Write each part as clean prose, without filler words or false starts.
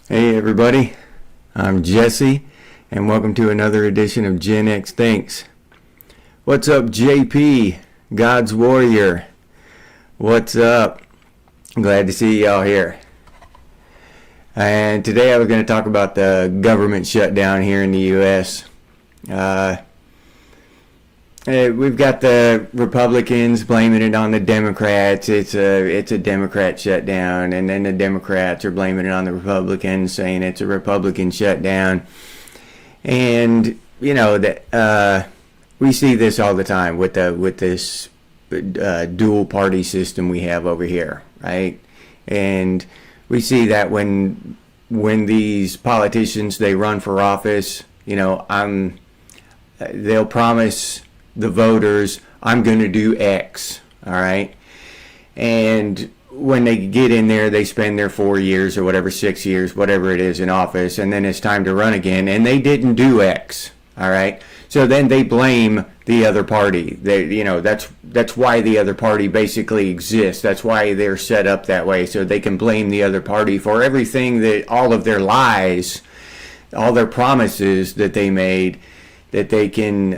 Hey everybody, I'm Jesse, and welcome to another edition of Gen X Thinks. What's up, JP, God's Warrior? What's up? I'm glad to see y'all here. And today I was going to talk about the government shutdown here in the U.S. We've got the Republicans blaming it on the Democrats. It's a Democrat shutdown, and then the Democrats are blaming it on the Republicans, saying it's a Republican shutdown. And you know that we see this all the time with this dual party system we have over here, right? And we see that when these politicians, they run for office, you know, they'll promise the voters, I'm going to do X, all right? And when they get in there, they spend their 4 years or whatever, 6 years, whatever it is in office, and then it's time to run again, and they didn't do X, all right? So then they blame the other party. That's why the other party basically exists. That's why they're set up that way, so they can blame the other party for everything, that all of their lies, all their promises that they made, that they can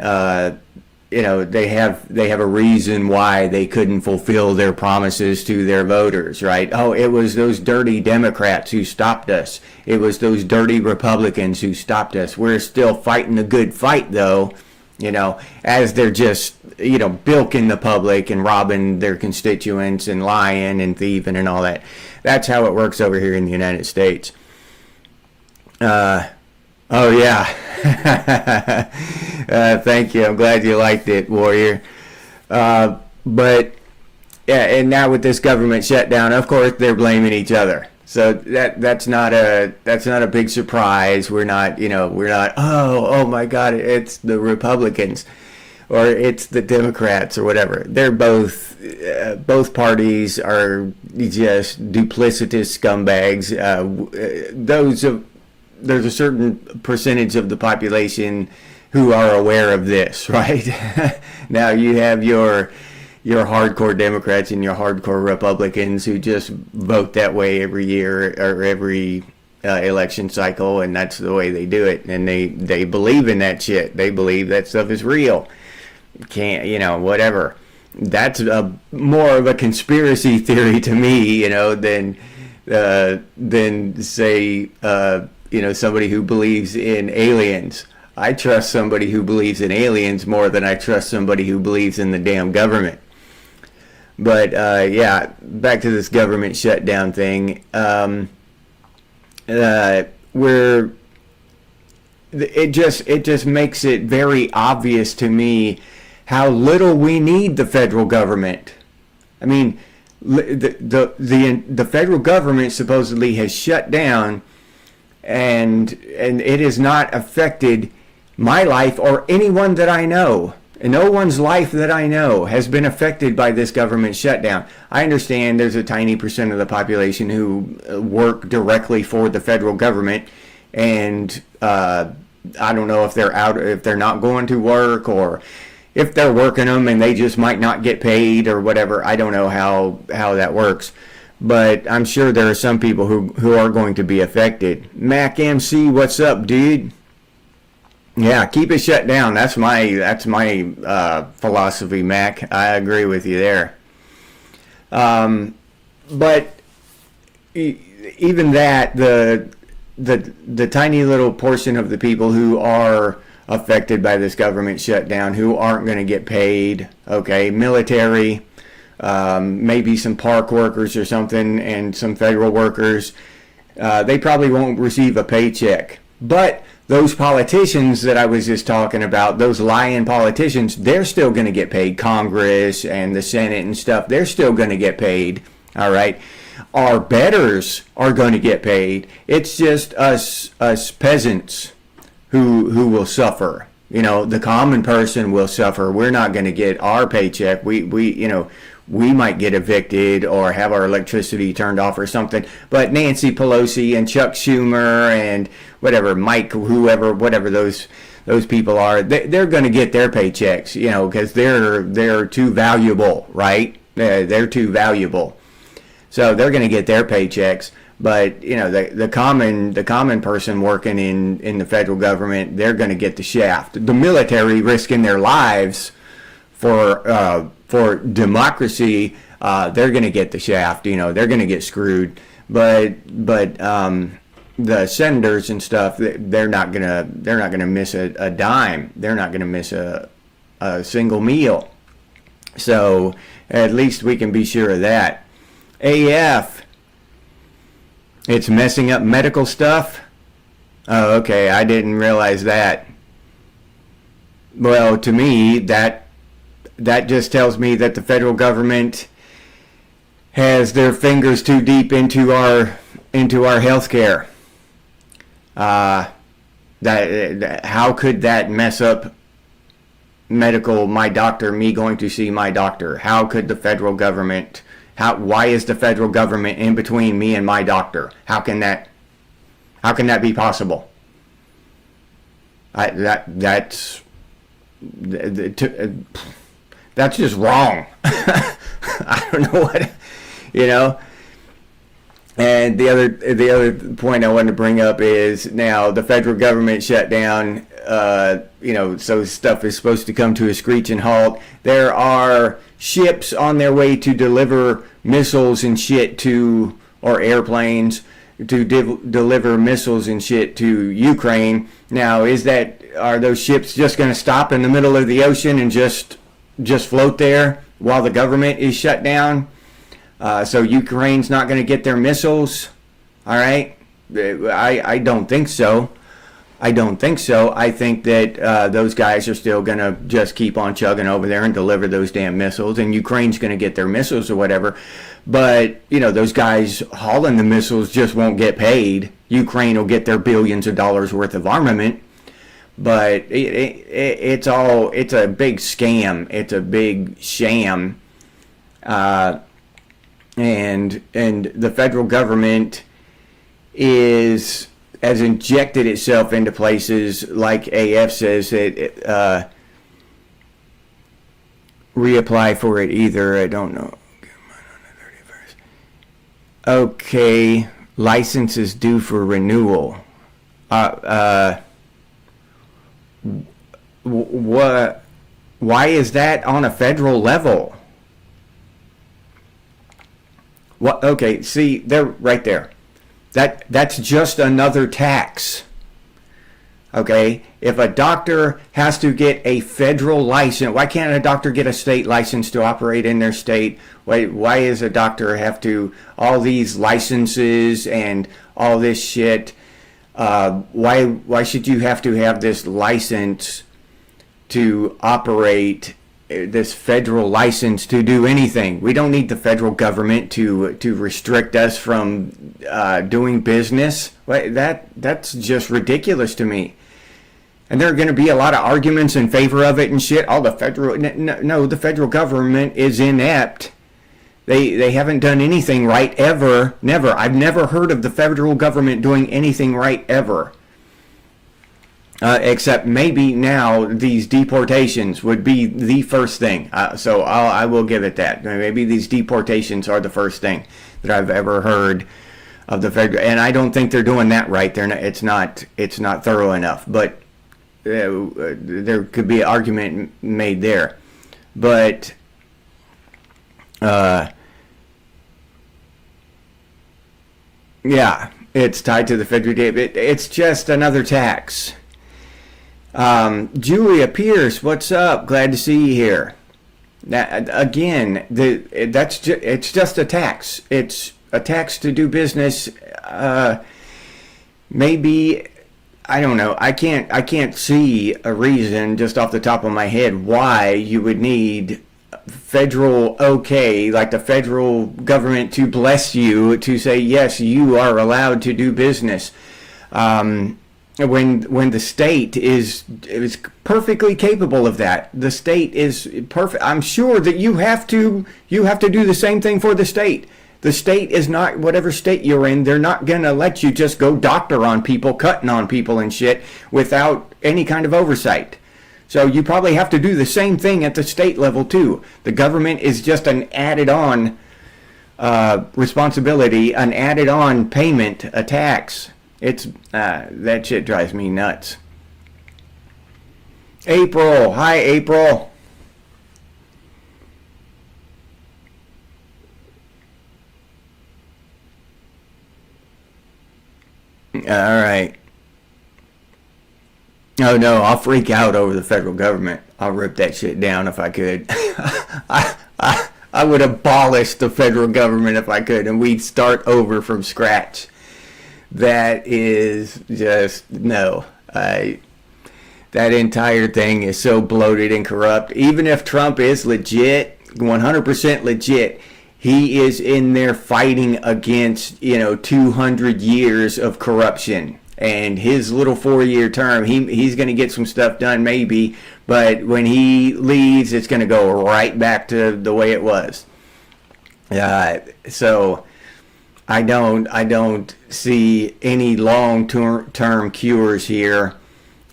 they have a reason why they couldn't fulfill their promises to their voters, right? Oh, it was those dirty Democrats who stopped us. It was those dirty Republicans who stopped us. We're still fighting a good fight, though, you know, as they're just, you know, bilking the public and robbing their constituents and lying and thieving and all that. That's how it works over here in the United States. Oh yeah. Thank you. I'm glad you liked it, Warrior. But yeah, and now with this government shutdown, of course they're blaming each other. So that's not a big surprise. We're not oh my God, it's the Republicans or it's the Democrats or whatever. They're both parties are just duplicitous scumbags. There's a certain percentage of the population who are aware of this, right? Now you have your hardcore Democrats and your hardcore Republicans who just vote that way every year or every election cycle, and that's the way they do it. And they believe in that shit. They believe that stuff is real. Whatever. That's more of a conspiracy theory to me, you know, than say somebody who believes in aliens. I trust somebody who believes in aliens more than I trust somebody who believes in the damn government. But yeah, back to this government shutdown thing. It just makes it very obvious to me how little we need the federal government. I mean, the federal government supposedly has shut down, and it has not affected my life or anyone that I know. And no one's life that I know has been affected by this government shutdown. I understand there's a tiny percent of the population who work directly for the federal government, and I don't know if they're not going to work, or if they're working them and they just might not get paid or whatever. I don't know how that works. But I'm sure there are some people who are going to be affected. Mac MC, what's up, dude? Yeah, keep it shut down. That's my philosophy, Mac. I agree with you there. But even that, the tiny little portion of the people who are affected by this government shutdown, who aren't going to get paid, okay, military, maybe some park workers or something, and some federal workers, they probably won't receive a paycheck. But those politicians that I was just talking about, those lying politicians, they're still going to get paid. Congress and the Senate and stuff, they're still going to get paid. All right. Our betters are going to get paid. It's just us peasants who will suffer. You know, the common person will suffer. We're not going to get our paycheck. We might get evicted or have our electricity turned off or something. But Nancy Pelosi and Chuck Schumer and whatever, Mike, whoever, whatever those people are, they're going to get their paychecks, you know, because they're too valuable, right? They're too valuable. So they're going to get their paychecks. But, you know, the common person working in the federal government, they're going to get the shaft. The military risking their lives for democracy, they're going to get the shaft. You know, they're going to get screwed. But the senators and stuff, they're not gonna miss a dime. They're not gonna miss a single meal. So at least we can be sure of that. AF, it's messing up medical stuff. Oh, okay, I didn't realize that. Well, to me, that just tells me that the federal government has their fingers too deep into our health care. That how could that mess up my doctor, me going to see my doctor? How could the federal government? Why is the federal government in between me and my doctor? How can that be possible? That's just wrong. I don't know what, you know. And the other point I wanted to bring up is now the federal government shut down. You know, so stuff is supposed to come to a screeching halt. There are ships on their way to deliver missiles and shit or airplanes to deliver missiles and shit to Ukraine. Now, are those ships just going to stop in the middle of the ocean and just float there while the government is shut down? So Ukraine's not going to get their missiles? All right? I don't think so. I think that those guys are still going to just keep on chugging over there and deliver those damn missiles, and Ukraine's going to get their missiles or whatever. But, you know, those guys hauling the missiles just won't get paid. Ukraine will get their billions of dollars worth of armament. But it's a big scam. It's a big sham. And the federal government has injected itself into places like AF says that reapply for it either. I don't know. Okay, license is due for renewal. What? Why is that on a federal level? What? Okay, see, they're right there. That's just another tax. Okay, if a doctor has to get a federal license, why can't a doctor get a state license to operate in their state? Why does a doctor have to all these licenses and all this shit? Why should you have to have this license to operate, this federal license to do anything? We don't need the federal government to restrict us from doing business. That's just ridiculous to me. And there are going to be a lot of arguments in favor of it and shit. The federal government is inept. They haven't done anything right ever. Never. I've never heard of the federal government doing anything right ever. Except maybe now these deportations would be the first thing. So I will give it that. Maybe these deportations are the first thing that I've ever heard of the federal. And I don't think they're doing that right. It's not thorough enough. But there could be an argument made there. But yeah, It's tied to the federal debt. It's just another tax. Julia Pierce, what's up? Glad to see you here. Again, it's just a tax. It's a tax to do business. Maybe, I don't know. I can't see a reason just off the top of my head why you would need federal like the federal government to bless you to say yes, you are allowed to do business. When the state is perfectly capable of that. The state is perfect. I'm sure that you have to do the same thing for the state. The state is not, whatever state you're in, they're not going to let you just go doctor on people, cutting on people and shit without any kind of oversight. So you probably have to do the same thing at the state level too. The government is just an added on responsibility, an added on payment, a tax. It's that shit drives me nuts. April, hi April. All right. Oh no, I'll freak out over the federal government. I'll rip that shit down if I could. I would abolish the federal government if I could, and we'd start over from scratch. That is just, no. That entire thing is so bloated and corrupt. Even if Trump is legit, 100% legit, he is in there fighting against, 200 years of corruption. And his little 4-year term, he's going to get some stuff done maybe, but when he leaves, it's going to go right back to the way it was. So I don't see any long-term cures here.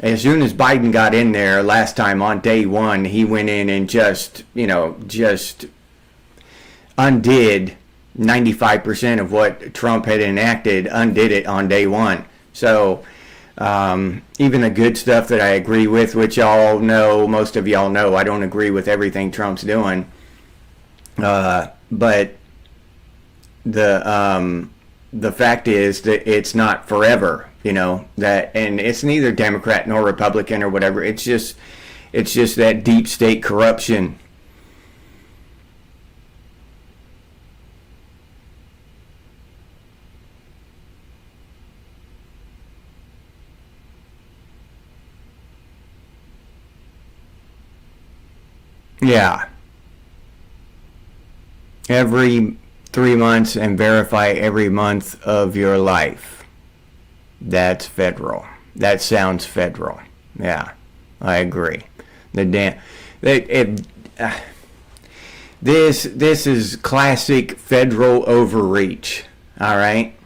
As soon as Biden got in there last time on day one, he went in and just undid 95% of what Trump had enacted, undid it on day one. So even the good stuff that I agree with, which y'all know, most of y'all know, I don't agree with everything Trump's doing. But the fact is that it's not forever, that, and it's neither Democrat nor Republican or whatever. It's just that deep state corruption. Yeah. Every 3 months and verify every month of your life. That's federal. That sounds federal. Yeah, I agree. This is classic federal overreach. All right.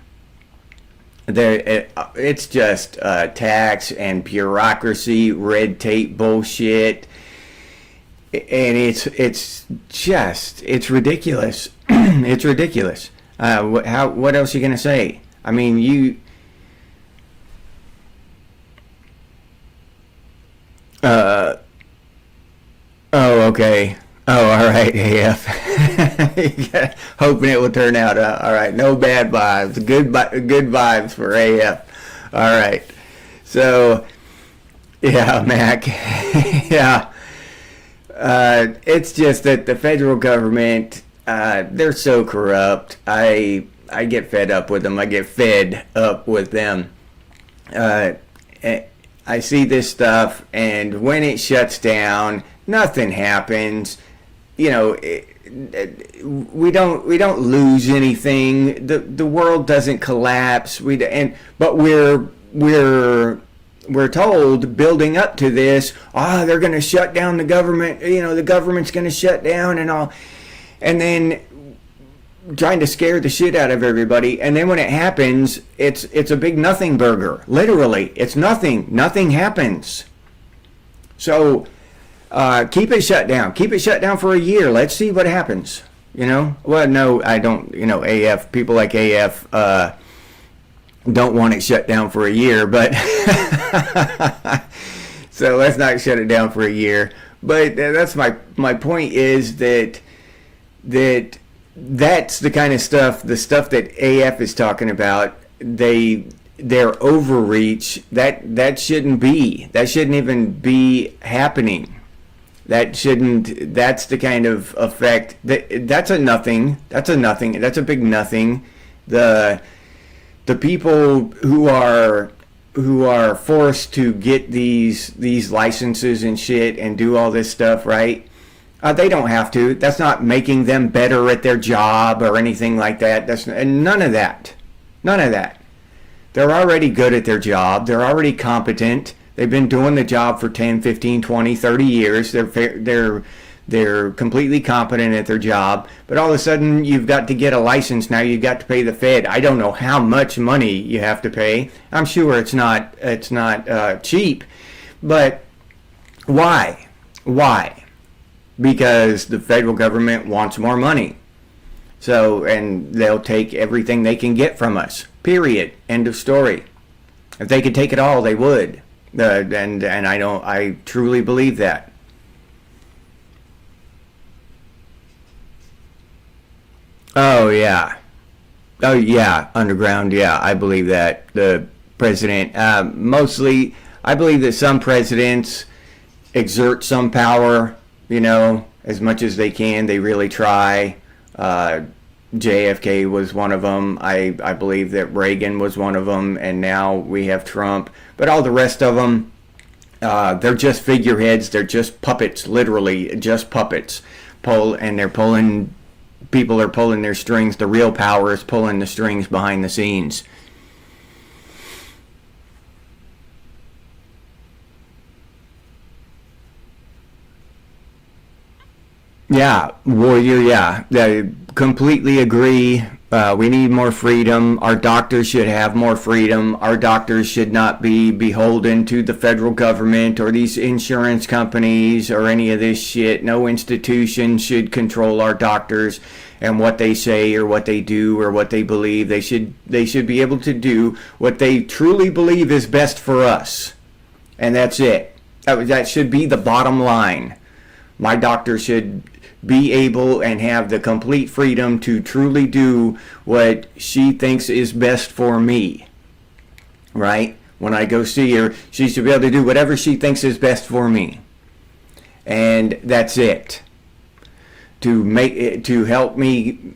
It's just tax and bureaucracy, red tape bullshit. And it's ridiculous. It's ridiculous. What else are you gonna say? I mean, oh, okay. Oh, all right, AF. Hoping it will turn out. All right, no bad vibes. Good vibes for AF. All right. So, yeah, Mac. Yeah. It's just that the federal government, they're so corrupt. I get fed up with them. I get fed up with them. I see this stuff, and when it shuts down, nothing happens. We don't lose anything. The world doesn't collapse. But we're told building up to this, they're going to shut down the government, the government's going to shut down and all. And then trying to scare the shit out of everybody. And then when it happens, it's a big nothing burger. Literally, it's nothing. Nothing happens. So keep it shut down. Keep it shut down for a year. Let's see what happens. Well, no, I don't, AF, people like AF, don't want it shut down for a year, but so let's not shut it down for a year. But that's my point is that's the kind of stuff, the stuff that AF is talking about. their overreach, that shouldn't even be happening. That's the kind of effect that's a big nothing. The people who are forced to get these licenses and shit and do all this stuff, right? They don't have to. That's not making them better at their job or anything like that. None of that. They're already good at their job. They're already competent. They've been doing the job for 10, 15, 20, 30 years. They're completely competent at their job. But all of a sudden, you've got to get a license now. You've got to pay the Fed. I don't know how much money you have to pay. I'm sure it's not cheap. But why? Why? Because the federal government wants more money. So, and they'll take everything they can get from us. Period. End of story. If they could take it all, they would. And I truly believe that. Oh yeah. Oh yeah, underground, yeah, I believe that. The president, mostly, I believe that some presidents exert some power, as much as they can. They really try. JFK was one of them. I believe that Reagan was one of them, and now we have Trump. But all the rest of them, they're just figureheads. They're just puppets, literally, just puppets. People are pulling their strings. The real power is pulling the strings behind the scenes. Yeah, warrior, yeah. I completely agree. We need more freedom. Our doctors should have more freedom. Our doctors should not be beholden to the federal government or these insurance companies or any of this shit. No institution should control our doctors and what they say or what they do or what they believe. They should be able to do what they truly believe is best for us. And that's it. That should be the bottom line. My doctor should be able and have the complete freedom to truly do what she thinks is best for me. Right? When I go see her, she should be able to do whatever she thinks is best for me. And that's it. To help me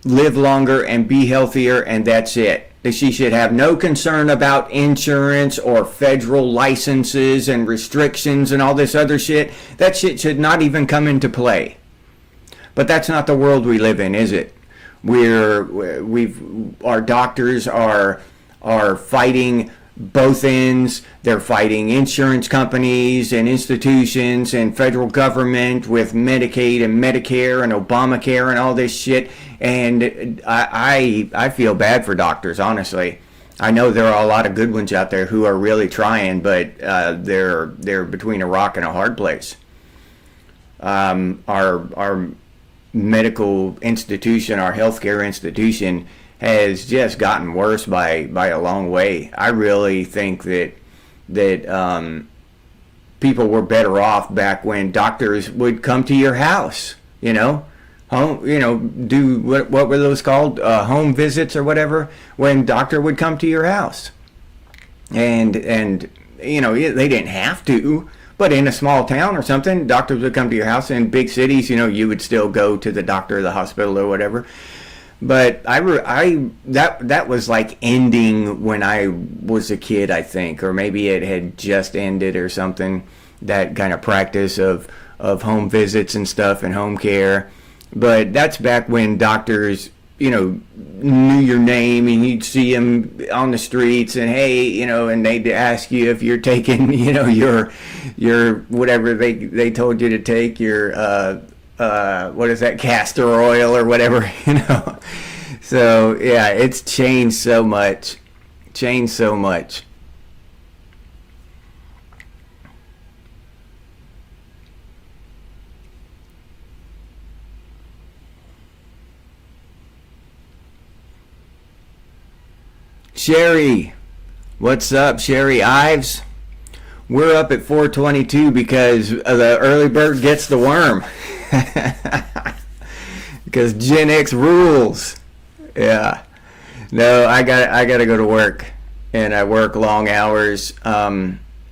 live longer and be healthier, and that's it. She should have no concern about insurance or federal licenses and restrictions and all this other shit. That shit should not even come into play. But that's not the world we live in, is it? Our doctors are fighting both ends. They're fighting insurance companies and institutions and federal government with Medicaid and Medicare and Obamacare and all this shit. And I feel bad for doctors, honestly. I know there are a lot of good ones out there who are really trying, but they're between a rock and a hard place. Our medical institution, our healthcare institution, has just gotten worse by a long way. I really think that people were better off back when doctors would come to your house. Do what were those called? Home visits or whatever. When doctor would come to your house, and they didn't have to. But in a small town or something, doctors would come to your house. In big cities, you would still go to the doctor or the hospital or whatever. But that was like ending when I was a kid, I think, or maybe it had just ended or something. That kind of practice of home visits and stuff and home care. But that's back when doctors, knew your name, and you'd see them on the streets, and hey, and they'd ask you if you're taking, your whatever they told you to take, your what is that, castor oil or whatever, So yeah, it's changed so much. Sherry, what's up, Sherry Ives? We're up at 4:22 because the early bird gets the worm. Because Gen X rules. Yeah. No, I got to go to work, and I work long hours.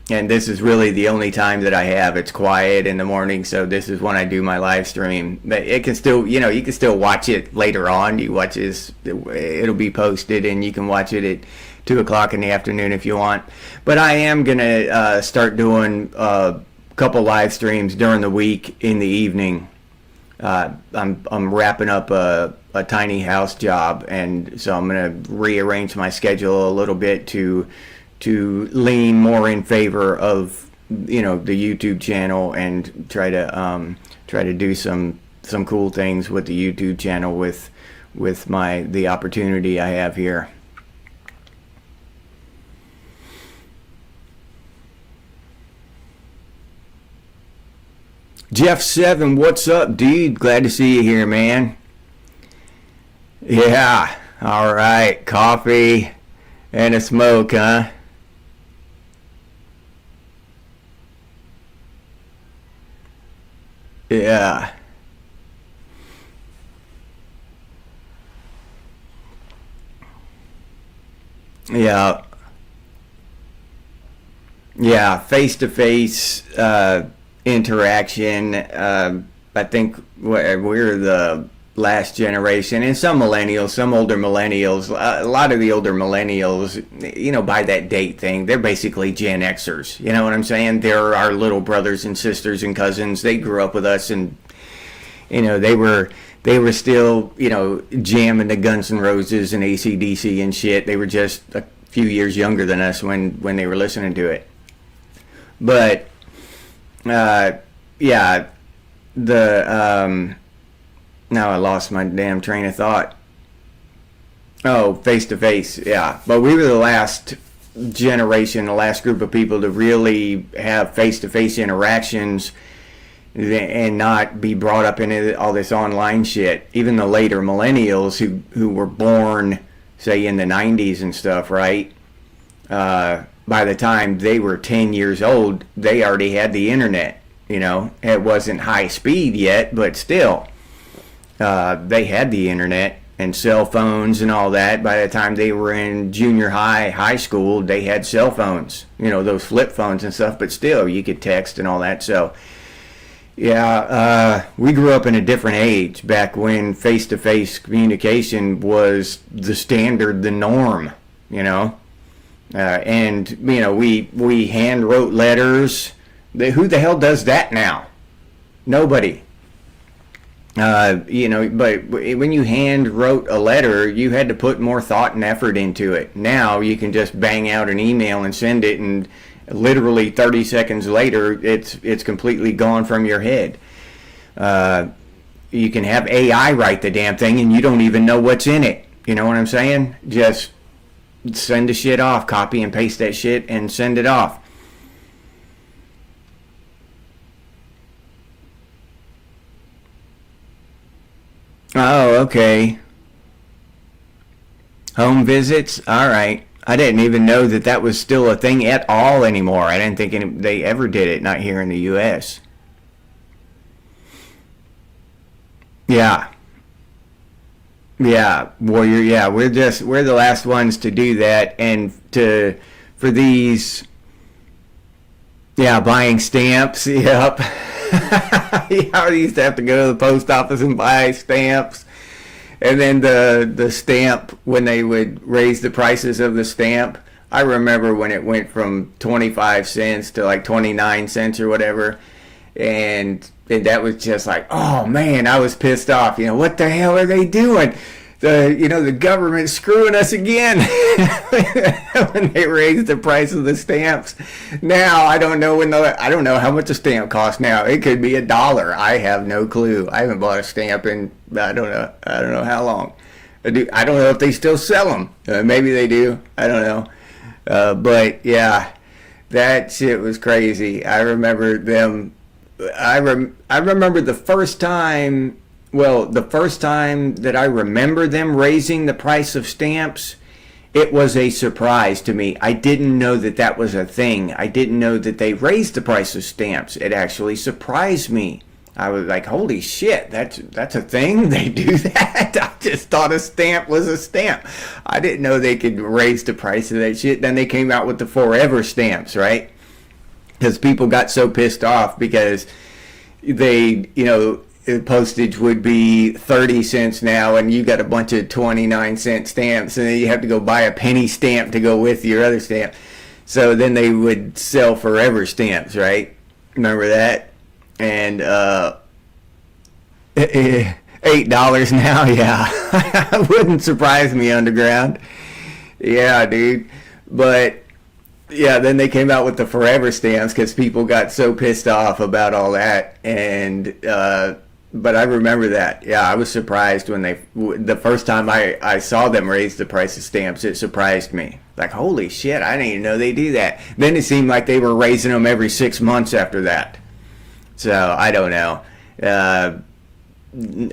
And this is really the only time that I have. It's quiet in the morning, so this is when I do my live stream. But it can still, you can still watch it later on. You watch this, it'll be posted, and you can watch it at 2 o'clock in the afternoon if you want. But I am gonna start doing a couple live streams during the week in the evening. I'm wrapping up a tiny house job, and so I'm gonna rearrange my schedule a little bit to lean more in favor of the YouTube channel, and try to do some cool things with the YouTube channel with the opportunity I have here. Jeff 7, what's up, dude? Glad to see you here, man. Yeah, all right, coffee and a smoke, huh? Yeah. Yeah. Yeah, face-to-face interaction. I think we're the last generation, and some millennials, some older millennials, a lot of the older millennials, by that date thing, they're basically Gen Xers. You know what I'm saying? They're our little brothers and sisters and cousins. They grew up with us, and they were still jamming the Guns N' Roses and AC/DC and shit. They were just a few years younger than us when they were listening to it. But yeah, the now I lost my damn train of thought. Oh, face to face, yeah. But we were the last generation, the last group of people to really have face to face interactions and not be brought up into all this online shit. Even the later millennials who were born, say, in the 90s and stuff, right? By the time they were 10 years old, they already had the internet. It wasn't high speed yet, but still, they had the internet and cell phones and all that. By the time they were in junior high school, they had cell phones, those flip phones and stuff, but still, you could text and all that. So, yeah, we grew up in a different age back when face-to-face communication was the standard, the norm, and we hand wrote letters. Who the hell does that now? Nobody. But when you hand wrote a letter, you had to put more thought and effort into it. Now you can just bang out an email and send it, and literally 30 seconds later, it's completely gone from your head. You can have AI write the damn thing, and you don't even know what's in it. You know what I'm saying? Just send the shit off, copy and paste that shit, and send it off. Oh, okay. Home visits? All right. I didn't even know that was still a thing at all anymore. I didn't think they ever did it, not here in the U.S. Yeah. Yeah, Warrior. Yeah, we're the last ones to do that, and for these, yeah, buying stamps. Yep. Yeah, I used to have to go to the post office and buy stamps, and then the stamp, when they would raise the prices of the stamp. I remember when it went from 25 cents to like 29 cents or whatever, and that was just like, oh man, I was pissed off. What the hell are they doing? The government's screwing us again. When they raised the price of the stamps. Now I don't know I don't know how much a stamp costs now. It could be $1. I have no clue. I haven't bought a stamp in I don't know how long. I don't know if they still sell them. Maybe they do. I don't know. But yeah, that shit was crazy. I remember them. I remember the first time. Well, the first time that I remember them raising the price of stamps, it was a surprise to me. I didn't know that was a thing. I didn't know that they raised the price of stamps. It actually surprised me. I was like, holy shit, that's a thing? They do that? I just thought a stamp was a stamp. I didn't know they could raise the price of that shit. Then they came out with the forever stamps, right? Because people got so pissed off because they, postage would be 30 cents now, and you got a bunch of 29-cent stamps, and then you have to go buy a penny stamp to go with your other stamp. So then they would sell forever stamps, right? Remember that? And $8 now, yeah. Wouldn't surprise me, Underground. Yeah, dude. But yeah, then they came out with the forever stamps because people got so pissed off about all that. And but I remember that. Yeah, I was surprised when the first time I saw them raise the price of stamps. It surprised me. Like, holy shit, I didn't even know they do that. Then it seemed like they were raising them every 6 months after that. So I don't know.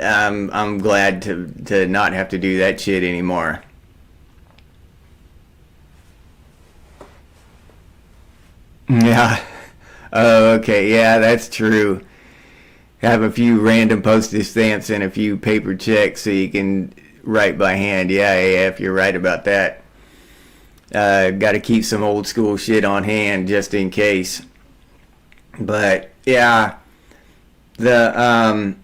I'm glad to not have to do that shit anymore. Yeah. Oh, okay. Yeah, that's true. Have a few random postage stamps and a few paper checks so you can write by hand. Yeah, if you're right about that. Got to keep some old school shit on hand just in case. But yeah, the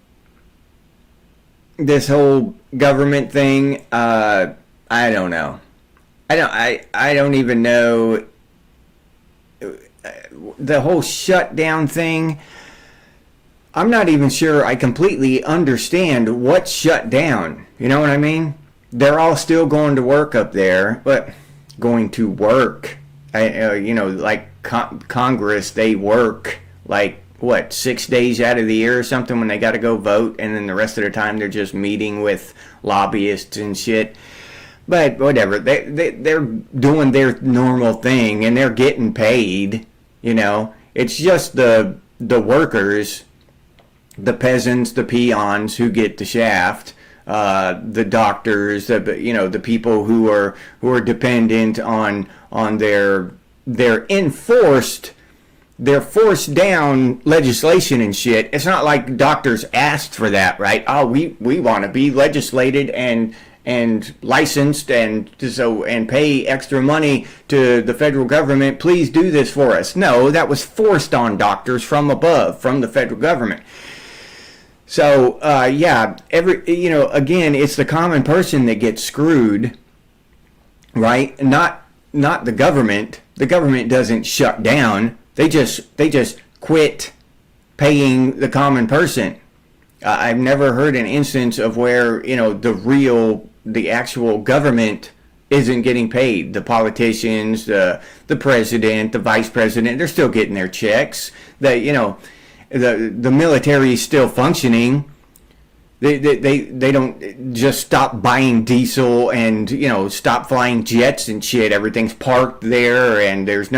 this whole government thing, I don't know. I don't even know the whole shutdown thing. I'm not even sure I completely understand what shut down. You know what I mean? They're all still going to work up there, but going to work. Like Congress, they work like what 6 days out of the year or something when they got to go vote, and then the rest of the time they're just meeting with lobbyists and shit. But whatever, they're doing their normal thing and they're getting paid. It's just the workers, the peasants, the peons who get the shaft. The doctors, the people who are dependent on their forced down legislation and shit. It's not like doctors asked for that, right? Oh, we want to be legislated and licensed and pay extra money to the federal government. Please do this for us. No, that was forced on doctors from above, from the federal government. So again, it's the common person that gets screwed, right? Not the government. The government doesn't shut down. They just quit paying the common person. I've never heard an instance of where the actual government isn't getting paid. The politicians, the president, the vice president, they're still getting their checks. The military is still functioning. They don't just stop buying diesel and stop flying jets and shit. Everything's parked there and there's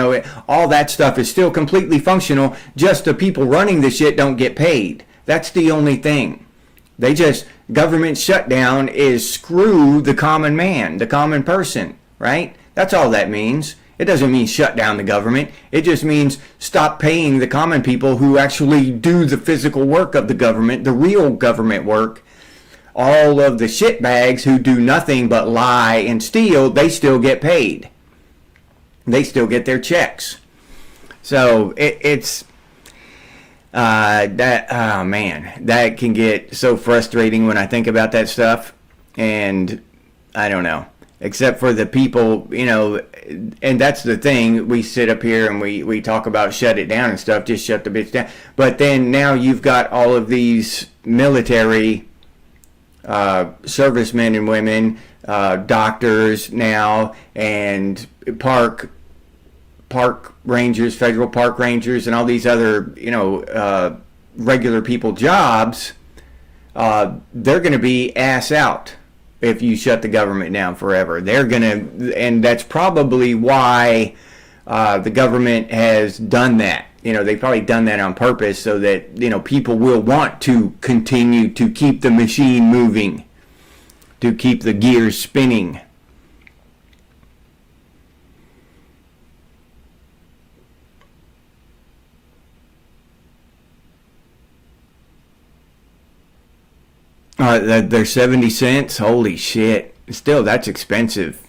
all that stuff is still completely functional. Just the people running the shit don't get paid. That's the only thing. Government shutdown is screw the common man, the common person, right? That's all that means. It doesn't mean shut down the government. It just means stop paying the common people who actually do the physical work of the government, the real government work. All of the shitbags who do nothing but lie and steal, they still get paid. They still get their checks. So it's that can get so frustrating when I think about that stuff. And I don't know. Except for the people, and that's the thing. We sit up here and we talk about shut it down and stuff, just shut the bitch down. But then now you've got all of these military servicemen and women, doctors now, and park rangers, federal park rangers, and all these other, regular people jobs. They're going to be ass out if you shut the government down forever. And that's probably why the government has done that. They've probably done that on purpose so that, people will want to continue to keep the machine moving, to keep the gears spinning. They're 70 cents. Holy shit! Still, that's expensive.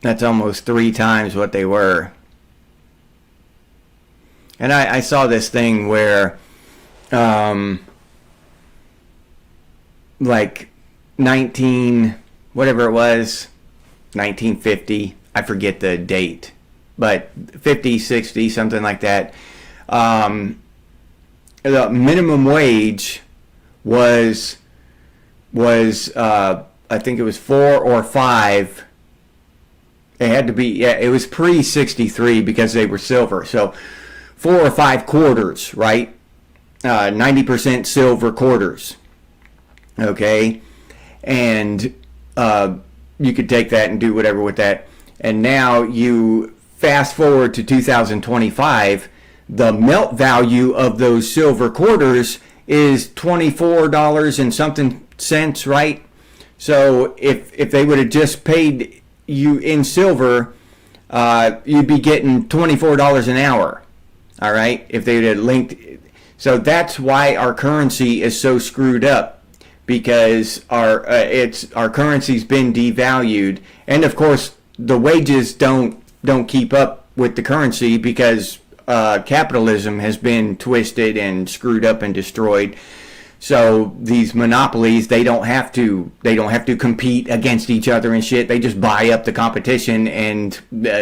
That's almost 3 times what they were. And I saw this thing where, like whatever it was, 1950, I forget the date, but 50, 60, something like that. The minimum wage was I think it was 4 or 5. It had to be, yeah, it was pre-63 because they were silver. So 4 or 5 quarters, right? 90% silver quarters. Okay? And you could take that and do whatever with that. And now you fast forward to 2025, the melt value of those silver quarters is $24 and something cents, right? So if they would have just paid you in silver, you'd be getting $24 an hour. All right, if they had linked. So that's why our currency is so screwed up, because our currency's been devalued, and of course the wages don't keep up with the currency because capitalism has been twisted and screwed up and destroyed. So these monopolies, they don't have to compete against each other and shit. They just buy up the competition and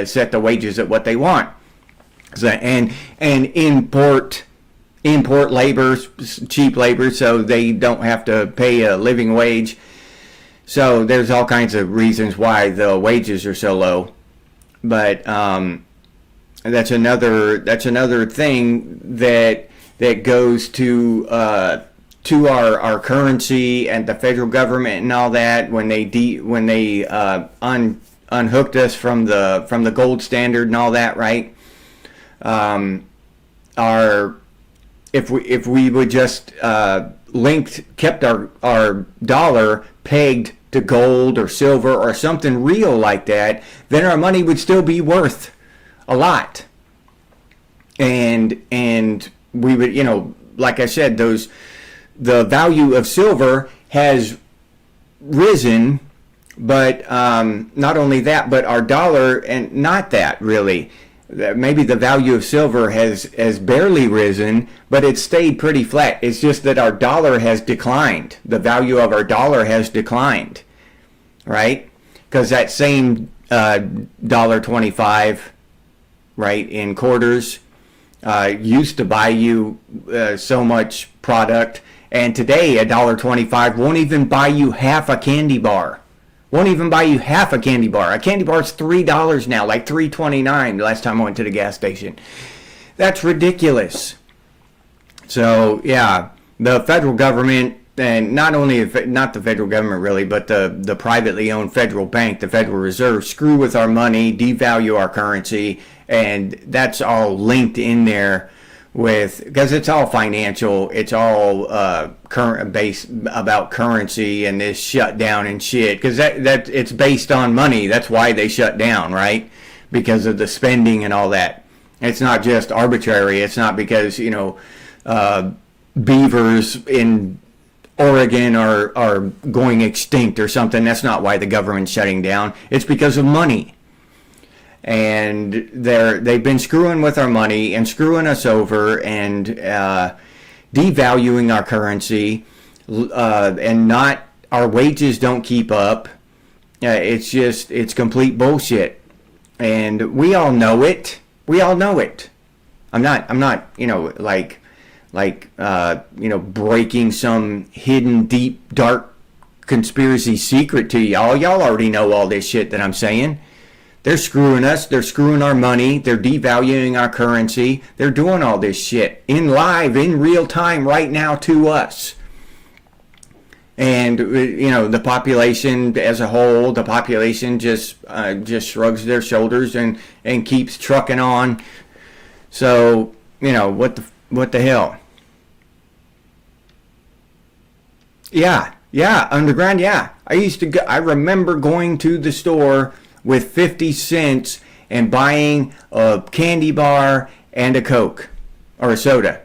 set the wages at what they want. So, and import labor, cheap labor, so they don't have to pay a living wage. So there's all kinds of reasons why the wages are so low. But that's another thing that goes to our currency and the federal government and all that when they unhooked us from the gold standard and all that, right? If we would just kept our dollar pegged to gold or silver or something real like that, then our money would still be worth a lot. And we would, like I said, the value of silver has risen, but not only that, but our dollar, and not that really. Maybe the value of silver has barely risen, but it's stayed pretty flat. It's just that our dollar has declined. The value of our dollar has declined, right? Because that same $1.25, right, in quarters used to buy you so much product, and today $1.25 won't even buy you half a candy bar. Won't even buy you half a candy bar. A candy bar is $3 now, like $3.29 the last time I went to the gas station. That's ridiculous. So, yeah, the federal government, and not the federal government really, but the privately owned federal bank, the Federal Reserve, screw with our money, devalue our currency, and that's all linked in there because it's all financial, it's all current based about currency and this shutdown and shit, because that it's based on money. That's why they shut down, right? Because of the spending and all that. It's not just arbitrary. It's not because beavers in Oregon are going extinct or something. That's not why the government's shutting down. It's because of money. And they've been screwing with our money and screwing us over and devaluing our currency, and not our wages don't keep up. It's complete bullshit, and we all know it. I'm not breaking some hidden, deep, dark conspiracy secret to y'all. Y'all already know all this shit that I'm saying. They're screwing us. They're screwing our money. They're devaluing our currency. They're doing all this shit in real time right now to us. And, the population as a whole, the population just shrugs their shoulders and keeps trucking on. So, what the hell? Yeah, underground, yeah. I remember going to the store with 50 cents and buying a candy bar and a Coke or a soda,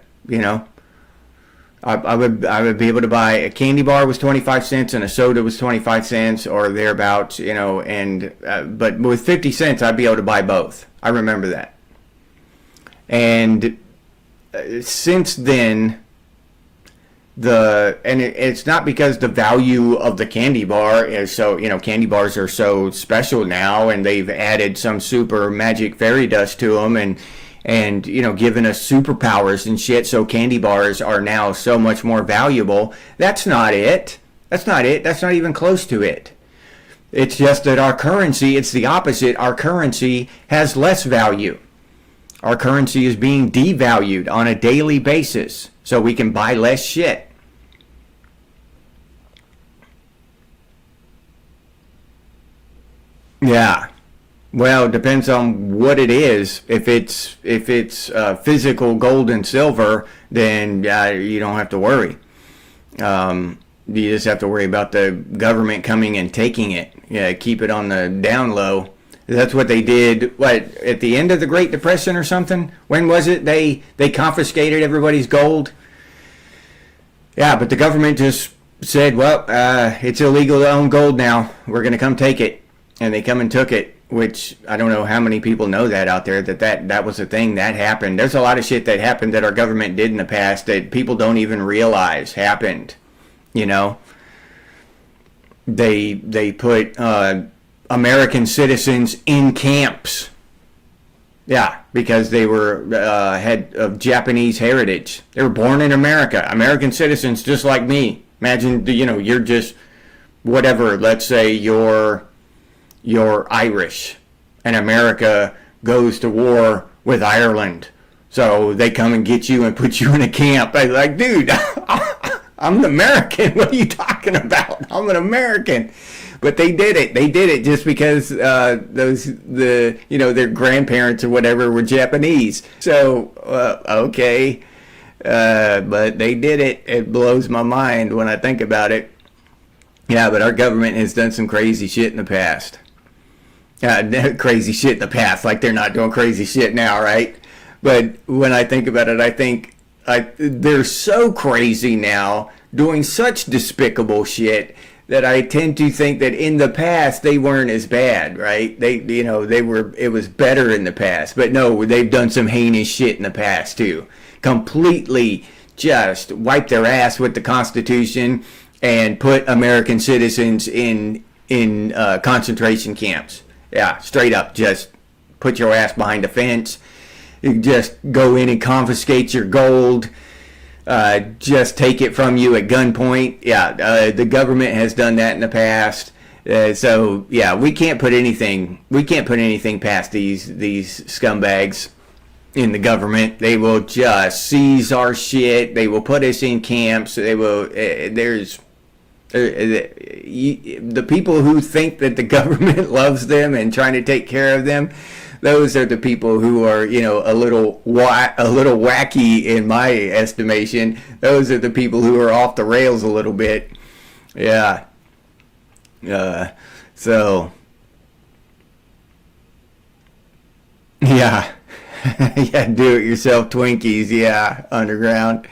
I would be able to buy a candy bar was 25 cents and a soda was 25 cents or thereabouts, and but with 50 cents I'd be able to buy both. I remember that. And since then, it's not because the value of the candy bar is so, candy bars are so special now, and they've added some super magic fairy dust to them, and given us superpowers and shit, so candy bars are now so much more valuable. That's not it. That's not it. That's not even close to it. It's just that our currency, it's the opposite. Our currency has less value. Our currency is being devalued on a daily basis, so we can buy less shit. Yeah. Well, it depends on what it is. If it's physical gold and silver, then you don't have to worry. You just have to worry about the government coming and taking it. Yeah, keep it on the down low. That's what they did. What, at the end of the Great Depression or something? When was it? They confiscated everybody's gold. Yeah, but the government just said, well, it's illegal to own gold now. We're going to come take it. And they come and took it, which I don't know how many people know that out there, that was a thing that happened. There's a lot of shit that happened that our government did in the past that people don't even realize happened. They put American citizens in camps. Yeah, because they were had of Japanese heritage. They were born in America. American citizens just like me. Imagine, you're just whatever. Let's say you're Irish, and America goes to war with Ireland. So they come and get you and put you in a camp. I'm like, dude, I'm an American. What are you talking about? I'm an American. But they did it. They did it just because their grandparents or whatever were Japanese. So okay, but they did it. It blows my mind when I think about it. Yeah, but our government has done some crazy shit in the past. Crazy shit in the past, like they're not doing crazy shit now, right? But when I think about it, I think they're so crazy now, doing such despicable shit, that I tend to think that in the past they weren't as bad, right? It was better in the past. But no, they've done some heinous shit in the past too. Completely just wiped their ass with the Constitution and put American citizens in concentration camps. Yeah, straight up, just put your ass behind a fence. You just go in and confiscate your gold. Just take it from you at gunpoint. Yeah, the government has done that in the past. So yeah, we can't put anything past these scumbags in the government. They will just seize our shit. They will put us in camps. They will. The people who think that the government loves them and trying to take care of them, those are the people who are, a little wacky in my estimation. Those are the people who are off the rails a little bit. Yeah. So. Yeah. Yeah, do-it-yourself Twinkies. Yeah, underground.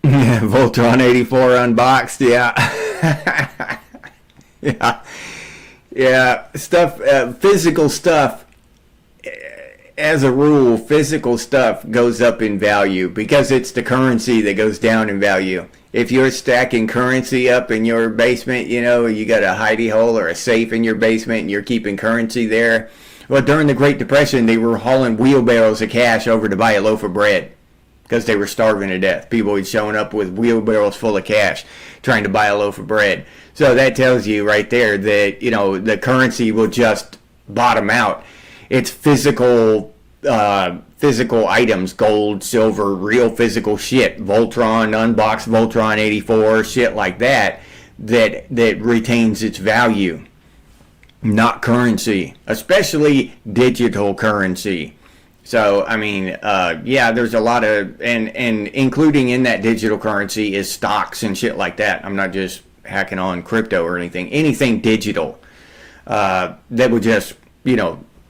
Yeah, Voltron 84 unboxed. Yeah. Yeah. Yeah. Stuff, physical stuff, as a rule, physical stuff goes up in value because it's the currency that goes down in value. If you're stacking currency up in your basement, you got a hidey hole or a safe in your basement and you're keeping currency there. Well, during the Great Depression, they were hauling wheelbarrows of cash over to buy a loaf of bread because they were starving to death. People were showing up with wheelbarrows full of cash trying to buy a loaf of bread. So that tells you right there that, the currency will just bottom out. It's physical items, gold, silver, real physical shit, Voltron, unboxed Voltron 84, shit like that retains its value. Not currency, especially digital currency. So, I mean, yeah, there's a lot of, and including in that digital currency is stocks and shit like that. I'm not just hacking on crypto or anything digital, that would just,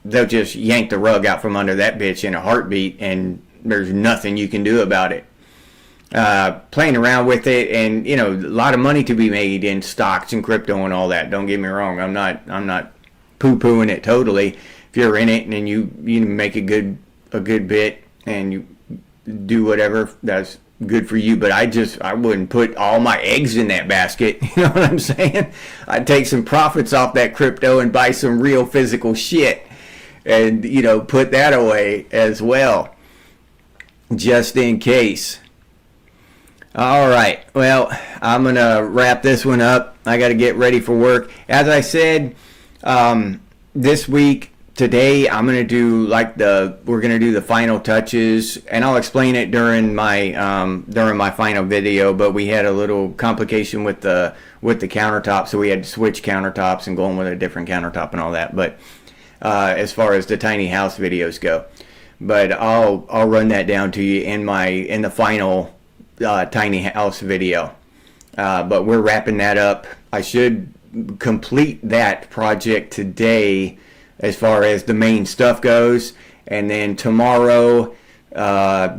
they'll just yank the rug out from under that bitch in a heartbeat, and there's nothing you can do about it. Playing around with it, and a lot of money to be made in stocks and crypto and all that. Don't get me wrong. I'm not poo-pooing it totally. If you're in it and then you make a good bit and you do whatever, that's good for you. But I wouldn't put all my eggs in that basket. You know what I'm saying? I'd take some profits off that crypto and buy some real physical shit, and put that away as well, just in case. All right, well, I'm going to wrap this one up. I got to get ready for work. As I said, this week, today, I'm going to do we're going to do the final touches, and I'll explain it during my final video, but we had a little complication with the countertop, so we had to switch countertops and go on with a different countertop and all that, but as far as the tiny house videos go. But I'll run that down to you in the final tiny house video, but we're wrapping that up. I should complete that project today as far as the main stuff goes, and then tomorrow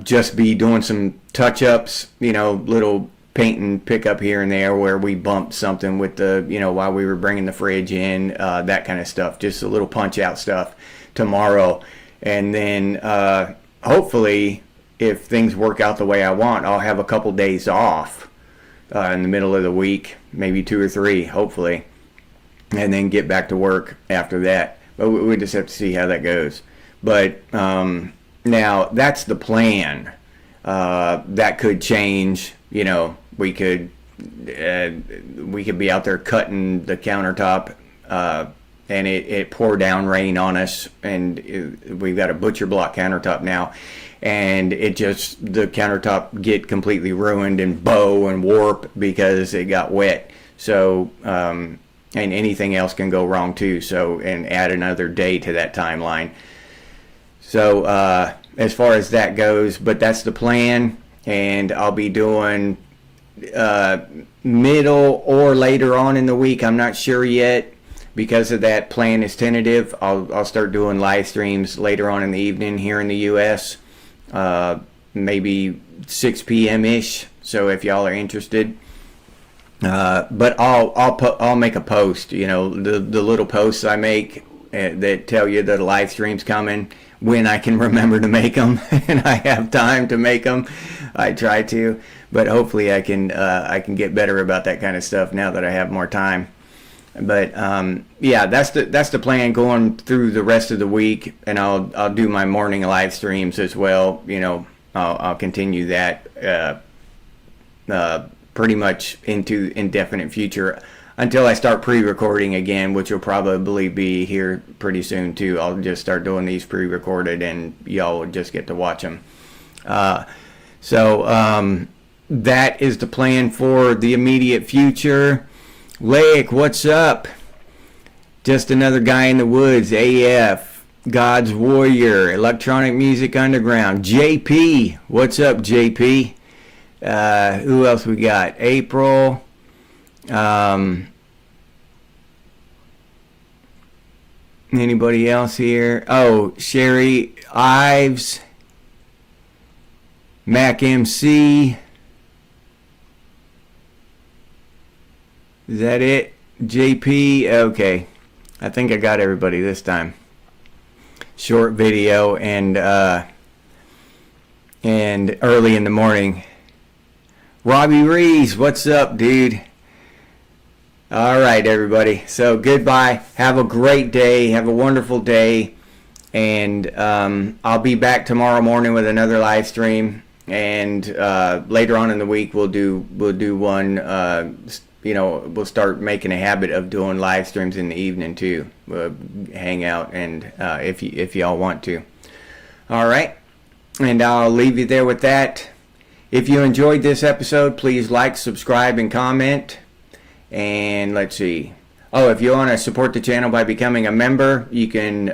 just be doing some touch-ups, little paint and pick up here and there where we bumped something with the while we were bringing the fridge in, that kind of stuff, just a little punch out stuff tomorrow. And then hopefully, if things work out the way I want, I'll have a couple days off in the middle of the week, maybe 2 or 3, hopefully, and then get back to work after that. But we just have to see how that goes. But now that's the plan. That could change. We could be out there cutting the countertop, and it pour down rain on us, and we've got a butcher block countertop now. And the countertop get completely ruined and bow and warp because it got wet. So, and anything else can go wrong too. So, and add another day to that timeline. So, as far as that goes, but that's the plan. And I'll be doing middle or later on in the week. I'm not sure yet. Because of that, plan is tentative. I'll start doing live streams later on in the evening here in the U.S. Maybe 6 p.m. ish. So if y'all are interested, but I'll make a post. The little posts I make that tell you that a live stream's coming when I can remember to make them and I have time to make them. I try to, but hopefully I can get better about that kind of stuff now that I have more time. But yeah, that's the plan going through the rest of the week, and I'll do my morning live streams as well. I'll continue that pretty much into indefinite future until I start pre-recording again, which will probably be here pretty soon too. I'll just start doing these pre-recorded, and y'all will just get to watch them. So that is the plan for the immediate future. Lake, what's up? Just another guy in the woods. AF, God's Warrior, Electronic Music Underground. JP, what's up, JP? Who else we got? April. Anybody else here? Oh, Sherry Ives, Mac MC. Is that it? JP? Okay. I think I got everybody this time. Short video and early in the morning. Robbie Rees, what's up, dude? All right, everybody. So goodbye. Have a great day. Have a wonderful day. And I'll be back tomorrow morning with another live stream. And later on in the week, we'll do one. We'll start making a habit of doing live streams in the evening too. We'll hang out, and if y'all want to. All right, and I'll leave you there with that. If you enjoyed this episode, please like, subscribe, and comment. And let's see. Oh, if you want to support the channel by becoming a member, you can.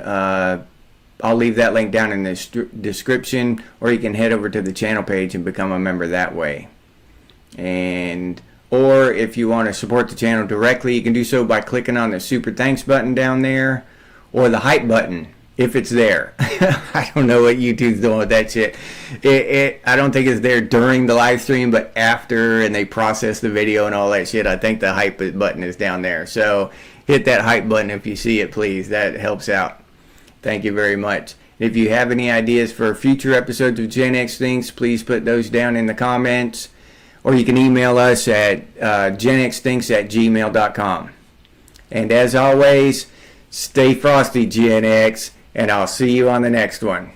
I'll leave that link down in the description, or you can head over to the channel page and become a member that way. Or if you want to support the channel directly, you can do so by clicking on the super thanks button down there, or the hype button. if it's there. I don't know what YouTube's doing with that shit. I don't think it's there during the live stream, but after, and they process the video and all that shit, I think the hype button is down there. So hit that hype button if you see it, please. That helps out. Thank you very much. If you have any ideas for future episodes of Gen X Thinks, please put those down in the comments. Or you can email us at genxthinks@gmail.com. And as always, stay frosty, Gen X, and I'll see you on the next one.